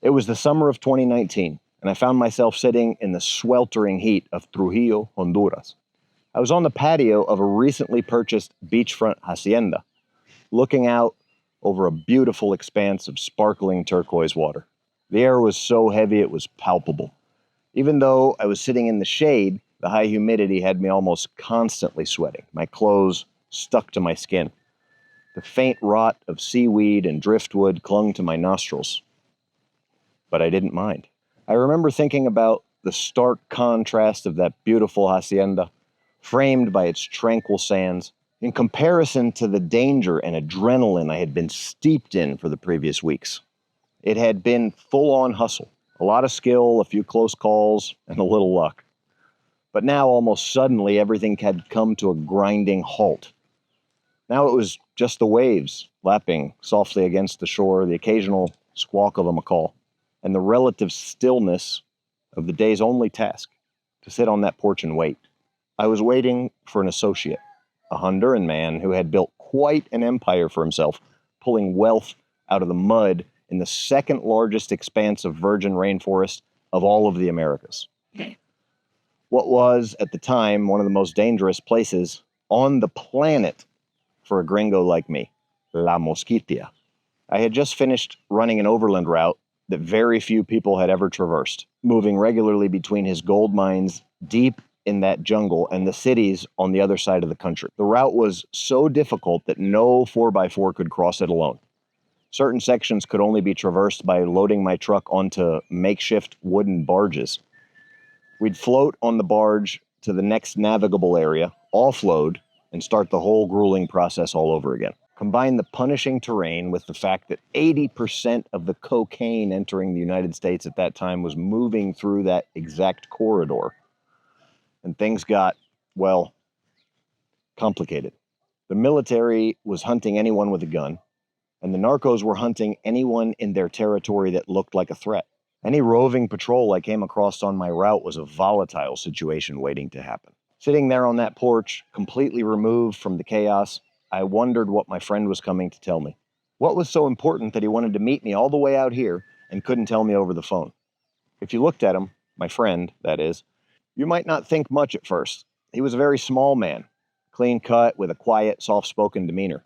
It was the summer of 2019, and I found myself sitting in the sweltering heat of Trujillo, Honduras. I was on the patio of a recently purchased beachfront hacienda, looking out over a beautiful expanse of sparkling turquoise water. The air was so heavy it was palpable. Even though I was sitting in the shade, the high humidity had me almost constantly sweating. My clothes stuck to my skin. The faint rot of seaweed and driftwood clung to my nostrils. But I didn't mind. I remember thinking about the stark contrast of that beautiful hacienda, framed by its tranquil sands, in comparison to the danger and adrenaline I had been steeped in for the previous weeks. It had been full-on hustle, a lot of skill, a few close calls, and a little luck. But now, almost suddenly, everything had come to a grinding halt. Now it was just the waves lapping softly against the shore, the occasional squawk of a macaw, and the relative stillness of the day's only task, to sit on that porch and wait. I was waiting for an associate, a Honduran man who had built quite an empire for himself, pulling wealth out of the mud in the second largest expanse of virgin rainforest of all of the Americas. What was, at the time, one of the most dangerous places on the planet for a gringo like me, La Moskitia. I had just finished running an overland route that very few people had ever traversed, moving regularly between his gold mines deep in that jungle and the cities on the other side of the country. The route was so difficult that no 4x4 could cross it alone. Certain sections could only be traversed by loading my truck onto makeshift wooden barges. We'd float on the barge to the next navigable area, offload, and start the whole grueling process all over again. Combine the punishing terrain with the fact that 80% of the cocaine entering the United States at that time was moving through that exact corridor. And things got, well, complicated. The military was hunting anyone with a gun, and the narcos were hunting anyone in their territory that looked like a threat. Any roving patrol I came across on my route was a volatile situation waiting to happen. Sitting there on that porch, completely removed from the chaos, I wondered what my friend was coming to tell me. What was so important that he wanted to meet me all the way out here and couldn't tell me over the phone? If you looked at him, my friend, that is, you might not think much at first. He was a very small man, clean-cut with a quiet, soft-spoken demeanor.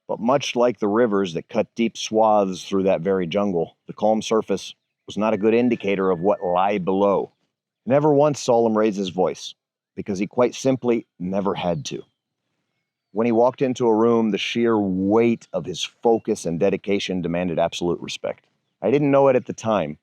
But much like the rivers that cut deep swaths through that very jungle, the calm surface was not a good indicator of what lay below. Never once saw him raise his voice, because he quite simply never had to. When he walked into a room, the sheer weight of his focus and dedication demanded absolute respect. I didn't know it at the time,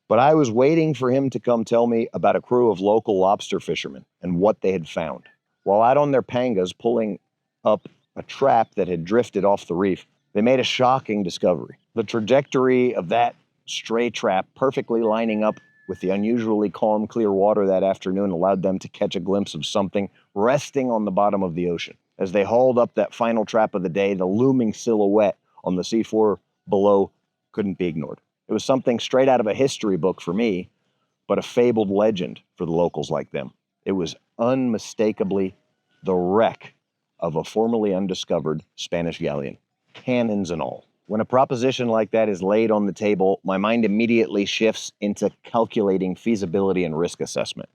but I was waiting for him to come tell me about a crew of local lobster fishermen and what they had found. While out on their pangas pulling up a trap that had drifted off the reef, they made a shocking discovery. The trajectory of that stray trap perfectly lining up with the unusually calm, clear water that afternoon allowed them to catch a glimpse of something resting on the bottom of the ocean. As they hauled up that final trap of the day, the looming silhouette on the seafloor below couldn't be ignored. It was something straight out of a history book for me, but a fabled legend for the locals like them. It was unmistakably the wreck of a formerly undiscovered Spanish galleon, cannons and all. When a proposition like that is laid on the table, my mind immediately shifts into calculating feasibility and risk assessment.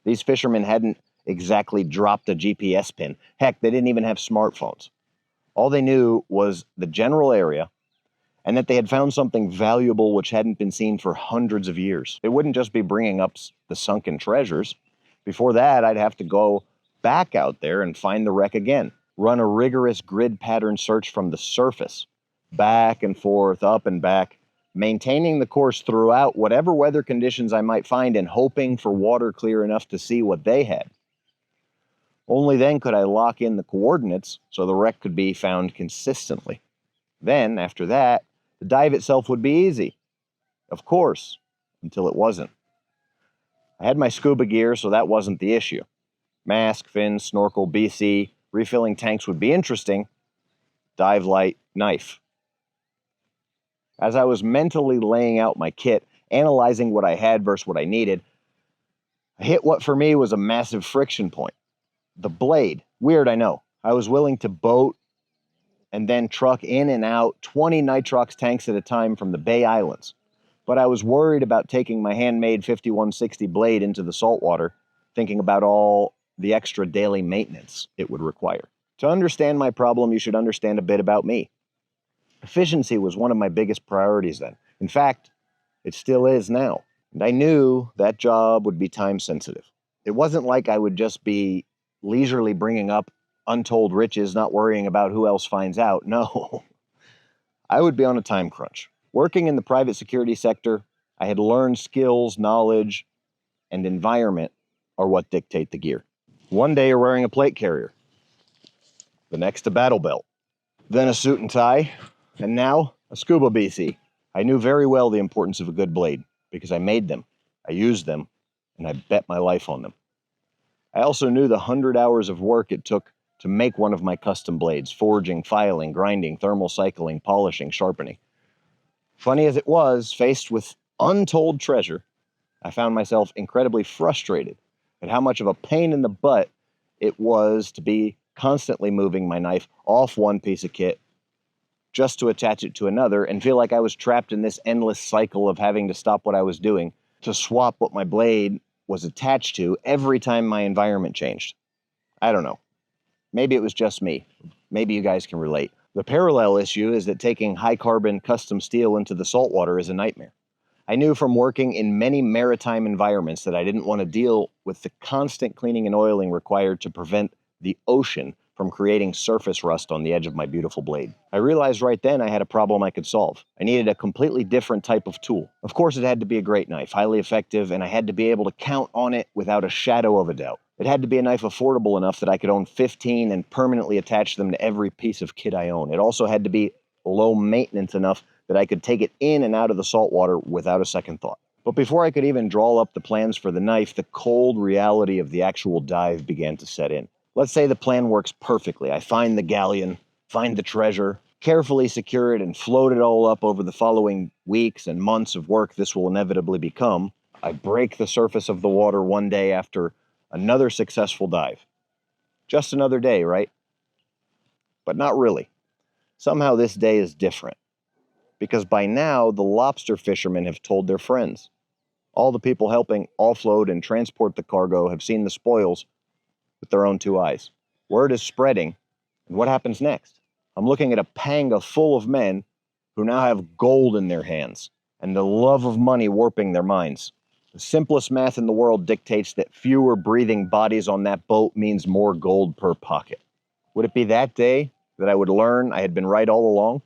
These fishermen hadn't exactly dropped a GPS pin. Heck, they didn't even have smartphones. All they knew was the general area and that they had found something valuable which hadn't been seen for hundreds of years. They wouldn't just be bringing up the sunken treasures. Before that, I'd have to go back out there and find the wreck again, run a rigorous grid pattern search from the surface, back and forth, up and back, maintaining the course throughout whatever weather conditions I might find and hoping for water clear enough to see what they had. Only then could I lock in the coordinates so the wreck could be found consistently. Then, after that, the dive itself would be easy. Of course, until it wasn't. I had my scuba gear, so that wasn't the issue. Mask, fins, snorkel, BC, refilling tanks would be interesting. Dive light, knife. As I was mentally laying out my kit, analyzing what I had versus what I needed, I hit what for me was a massive friction point. The blade. Weird, I know. I was willing to boat and then truck in and out 20 nitrox tanks at a time from the Bay Islands. but I was worried about taking my handmade 5160 blade into the saltwater, thinking about all the extra daily maintenance it would require. To understand my problem, you should understand a bit about me. Efficiency was one of my biggest priorities then. In fact, it still is now. And I knew that job would be time sensitive. It wasn't like I would just be leisurely bringing up untold riches, not worrying about who else finds out. No, I would be on a time crunch. Working in the private security sector, I had learned skills, knowledge, and environment are what dictate the gear. One day you're wearing a plate carrier, the next a battle belt, then a suit and tie, and now a scuba BC. I knew very well the importance of a good blade because I made them, I used them, and I bet my life on them. I also knew the 100 hours of work it took to make one of my custom blades, forging, filing, grinding, thermal cycling, polishing, sharpening. Funny as it was, faced with untold treasure, I found myself incredibly frustrated at how much of a pain in the butt it was to be constantly moving my knife off one piece of kit just to attach it to another and feel like I was trapped in this endless cycle of having to stop what I was doing to swap what my blade was attached to every time my environment changed. I don't know. Maybe it was just me. Maybe you guys can relate. The parallel issue is that taking high-carbon custom steel into the saltwater is a nightmare. I knew from working in many maritime environments that I didn't want to deal with the constant cleaning and oiling required to prevent the ocean from creating surface rust on the edge of my beautiful blade. I realized right then I had a problem I could solve. I needed a completely different type of tool. Of course, it had to be a great knife, highly effective, and I had to be able to count on it without a shadow of a doubt. It had to be a knife affordable enough that I could own 15 and permanently attach them to every piece of kit I own. It also had to be low maintenance enough that I could take it in and out of the saltwater without a second thought. But before I could even draw up the plans for the knife, the cold reality of the actual dive began to set in. Let's say the plan works perfectly. I find the galleon, find the treasure, carefully secure it, and float it all up over the following weeks and months of work this will inevitably become. I break the surface of the water one day after another successful dive. Just another day, right? But not really. Somehow this day is different. Because by now, the lobster fishermen have told their friends. All the people helping offload and transport the cargo have seen the spoils with their own two eyes. Word is spreading, and what happens next? I'm looking at a panga full of men who now have gold in their hands, and the love of money warping their minds. The simplest math in the world dictates that fewer breathing bodies on that boat means more gold per pocket. Would it be that day that I would learn I had been right all along?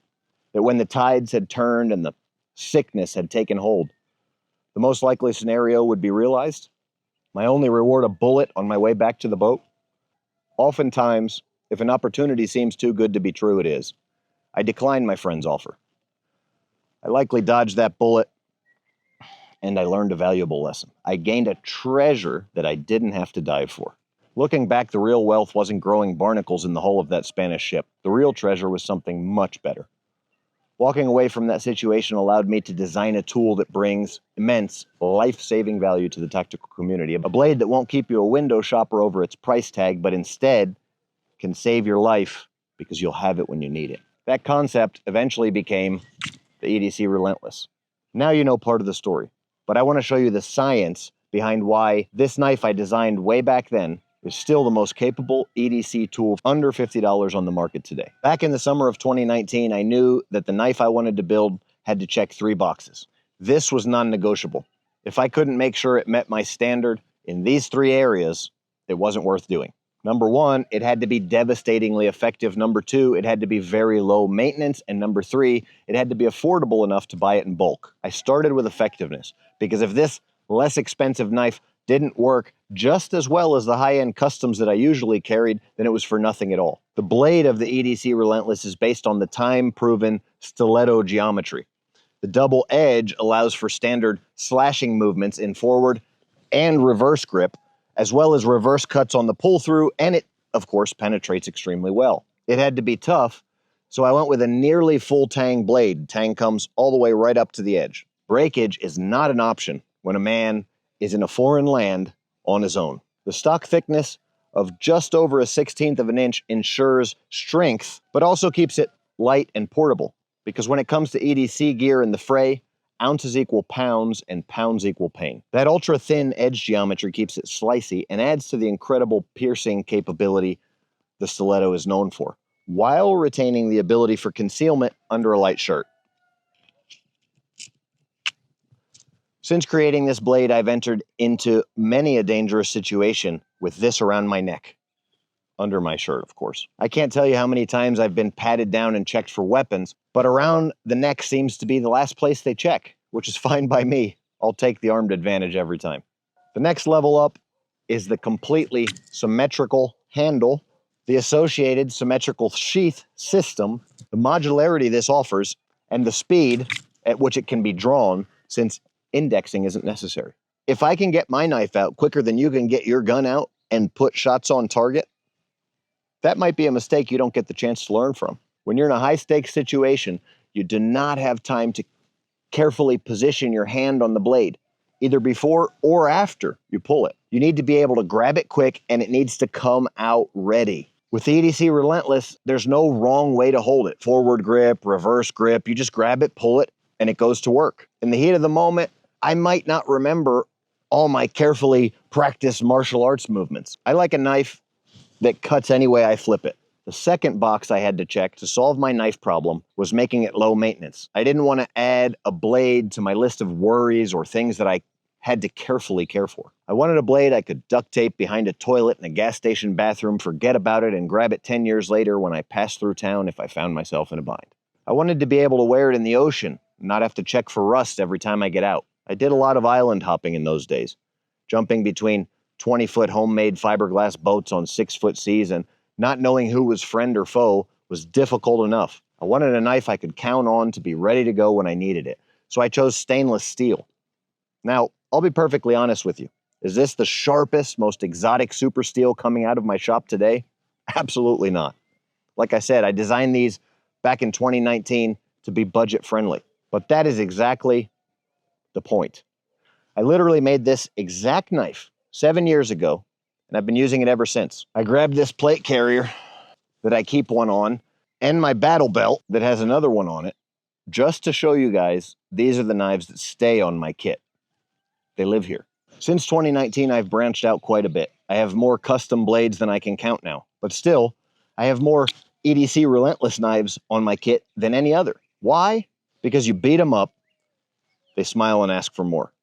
That when the tides had turned and the sickness had taken hold, the most likely scenario would be realized? My only reward a bullet on my way back to the boat? Oftentimes, if an opportunity seems too good to be true, it is. I declined my friend's offer. I likely dodged that bullet, and I learned a valuable lesson. I gained a treasure that I didn't have to dive for. Looking back, the real wealth wasn't growing barnacles in the hull of that Spanish ship. The real treasure was something much better. Walking away from that situation allowed me to design a tool that brings immense life-saving value to the tactical community. A blade that won't keep you a window shopper over its price tag, but instead can save your life because you'll have it when you need it. That concept eventually became the EDC Relentless. Now you know part of the story, but I want to show you the science behind why this knife I designed way back then is still the most capable EDC tool under $50 on the market today. Back in the summer of 2019, I knew that the knife I wanted to build had to check 3 boxes. This was non-negotiable. If I couldn't make sure it met my standard in these 3 areas, it wasn't worth doing. Number 1, it had to be devastatingly effective. Number 2, it had to be very low maintenance. And number 3, it had to be affordable enough to buy it in bulk. I started with effectiveness because if this less expensive knife didn't work just as well as the high-end customs that I usually carried, then it was for nothing at all. The blade of the EDC Relentless is based on the time-proven stiletto geometry. The double edge allows for standard slashing movements in forward and reverse grip, as well as reverse cuts on the pull-through, and it, of course, penetrates extremely well. It had to be tough, so I went with a nearly full tang blade. Tang comes all the way right up to the edge. Breakage is not an option when a man is in a foreign land on his own. The stock thickness of just over 1/16 of an inch ensures strength, but also keeps it light and portable. Because when it comes to EDC gear in the fray, ounces equal pounds and pounds equal pain. That ultra thin edge geometry keeps it slicey and adds to the incredible piercing capability the stiletto is known for, while retaining the ability for concealment under a light shirt. Since creating this blade, I've entered into many a dangerous situation with this around my neck. Under my shirt, of course. I can't tell you how many times I've been patted down and checked for weapons, but around the neck seems to be the last place they check, which is fine by me. I'll take the armed advantage every time. The next level up is the completely symmetrical handle, the associated symmetrical sheath system, the modularity this offers, and the speed at which it can be drawn, since indexing isn't necessary. If I can get my knife out quicker than you can get your gun out and put shots on target, that might be a mistake you don't get the chance to learn from. When you're in a high-stakes situation, you do not have time to carefully position your hand on the blade, either before or after you pull it. You need to be able to grab it quick, and it needs to come out ready. With the EDC Relentless, there's no wrong way to hold it. Forward grip, reverse grip, you just grab it, pull it, and it goes to work. In the heat of the moment, I might not remember all my carefully practiced martial arts movements. I like a knife that cuts any way I flip it. The second box I had to check to solve my knife problem was making it low maintenance. I didn't want to add a blade to my list of worries or things that I had to carefully care for. I wanted a blade I could duct tape behind a toilet in a gas station bathroom, forget about it, and grab it 10 years later when I passed through town if I found myself in a bind. I wanted to be able to wear it in the ocean, not have to check for rust every time I get out. I did a lot of island hopping in those days, jumping between 20-foot homemade fiberglass boats on 6-foot seas, and not knowing who was friend or foe was difficult enough. I wanted a knife I could count on to be ready to go when I needed it, so I chose stainless steel. Now, I'll be perfectly honest with you. Is this the sharpest, most exotic super steel coming out of my shop today? Absolutely not. Like I said, I designed these back in 2019 to be budget friendly, but that is exactly the point. I literally made this exact knife 7 years ago, and I've been using it ever since. I grabbed this plate carrier that I keep one on, and my battle belt that has another one on it, just to show you guys these are the knives that stay on my kit. They live here. Since 2019, I've branched out quite a bit. I have more custom blades than I can count now, but still, I have more EDC Relentless knives on my kit than any other. Why? Because you beat them up, they smile and ask for more.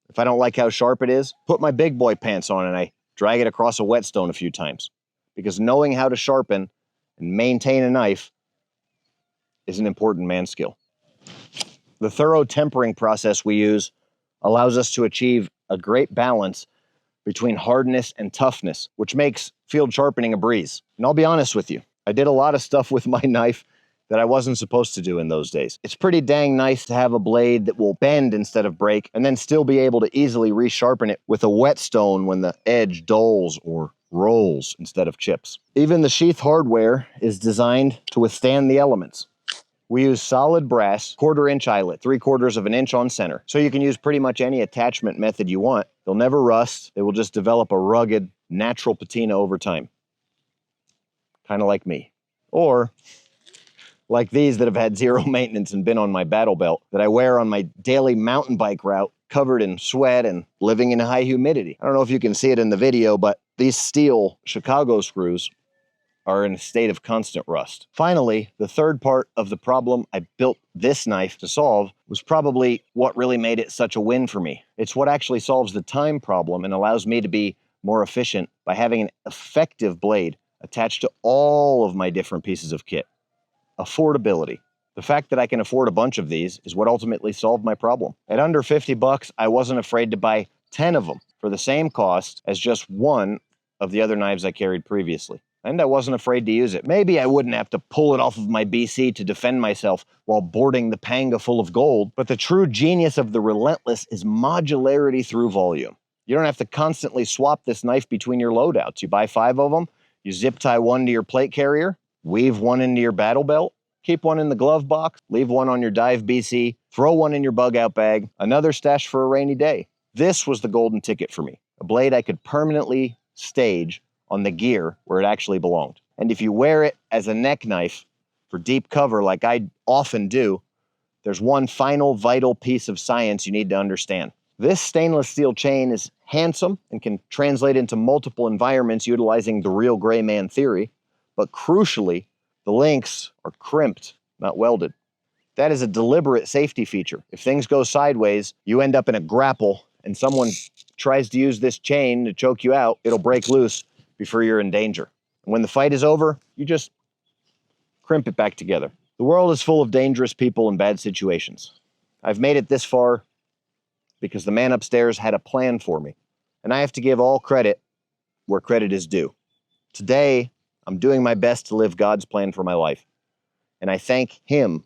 If I don't like how sharp it is, put my big boy pants on and I drag it across a whetstone a few times. Because knowing how to sharpen and maintain a knife is an important man skill. The thorough tempering process we use allows us to achieve a great balance between hardness and toughness, which makes field sharpening a breeze. And I'll be honest with you, I did a lot of stuff with my knife that I wasn't supposed to do in those days. It's pretty dang nice to have a blade that will bend instead of break, and then still be able to easily resharpen it with a whetstone when the edge dulls or rolls instead of chips. Even the sheath hardware is designed to withstand the elements. We use solid brass, 1/4 inch eyelet, 3/4 of an inch on center. So you can use pretty much any attachment method you want. They'll never rust. They will just develop a rugged, natural patina over time. Kind of like me. Or like these that have had zero maintenance and been on my battle belt that I wear on my daily mountain bike route, covered in sweat and living in high humidity. I don't know if you can see it in the video, but these steel Chicago screws are in a state of constant rust. Finally, the third part of the problem I built this knife to solve was probably what really made it such a win for me. It's what actually solves the time problem and allows me to be more efficient by having an effective blade attached to all of my different pieces of kit. Affordability. The fact that I can afford a bunch of these is what ultimately solved my problem. At under 50 bucks, I wasn't afraid to buy 10 of them for the same cost as just one of the other knives I carried previously. And I wasn't afraid to use it. Maybe I wouldn't have to pull it off of my BC to defend myself while boarding the Panga full of gold, but the true genius of the Relentless is modularity through volume. You don't have to constantly swap this knife between your loadouts. You buy 5 of them, you zip tie one to your plate carrier, weave one into your battle belt, keep one in the glove box, leave one on your dive BC, throw one in your bug out bag, another stash for a rainy day. This was the golden ticket for me, a blade I could permanently stage on the gear where it actually belonged. And if you wear it as a neck knife for deep cover like I often do, there's one final vital piece of science you need to understand. This stainless steel chain is handsome and can translate into multiple environments utilizing the real gray man theory, but crucially, the links are crimped, not welded. That is a deliberate safety feature. If things go sideways, you end up in a grapple and someone tries to use this chain to choke you out, it'll break loose before you're in danger. And when the fight is over, you just crimp it back together. The world is full of dangerous people and bad situations. I've made it this far because the man upstairs had a plan for me, and I have to give all credit where credit is due. Today, I'm doing my best to live God's plan for my life, and I thank Him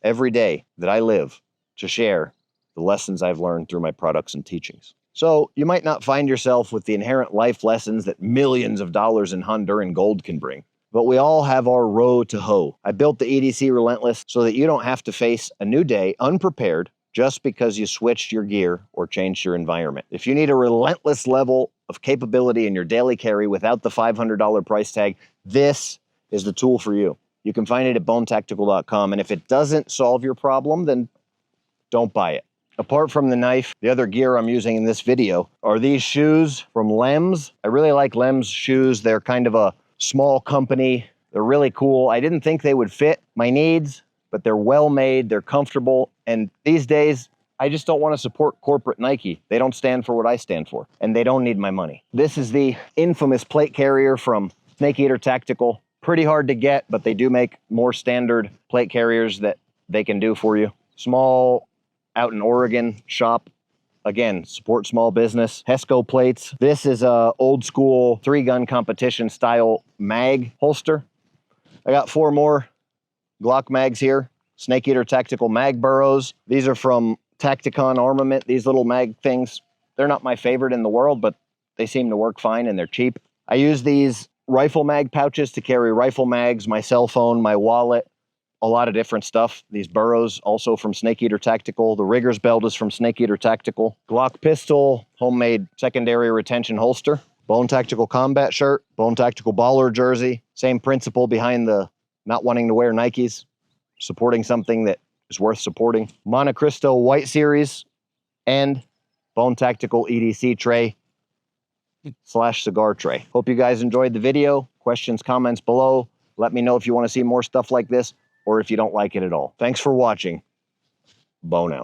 every day that I live to share the lessons I've learned through my products and teachings. So you might not find yourself with the inherent life lessons that millions of dollars in Honduran gold can bring, but we all have our row to hoe. I built the EDC Relentless so that you don't have to face a new day unprepared just because you switched your gear or changed your environment. If you need a relentless level of capability in your daily carry without the $500 price tag, this is the tool for you. You can find it at bonetactical.com, and if it doesn't solve your problem, then don't buy it. Apart from the knife, the other gear I'm using in this video are these shoes from Lems. I really like Lems shoes. They're kind of a small company. They're really cool. I didn't think they would fit my needs, but they're well made, they're comfortable, and these days, I just don't want to support corporate Nike. They don't stand for what I stand for, and they don't need my money. This is the infamous plate carrier from Snake Eater Tactical. Pretty hard to get, but they do make more standard plate carriers that they can do for you. Small, out in Oregon shop. Again, support small business. Hesco plates. This is a old school 3-gun competition style mag holster. I got 4 more Glock mags here. Snake Eater Tactical mag burrows. These are from Tacticon Armament. These little mag things, they're not my favorite in the world, but they seem to work fine and they're cheap. I use these rifle mag pouches to carry rifle mags, my cell phone, my wallet, a lot of different stuff. These burrows also from Snake Eater Tactical. The Rigger's belt is from Snake Eater Tactical. Glock pistol, homemade secondary retention holster. Bone Tactical combat shirt. Bone Tactical baller jersey. Same principle behind the not wanting to wear Nikes. Supporting something that is worth supporting. Monte Cristo White Series and Bone Tactical EDC tray / cigar tray. Hope you guys enjoyed the video. Questions, comments below. Let me know if you want to see more stuff like this or if you don't like it at all. Thanks for watching. Bone out.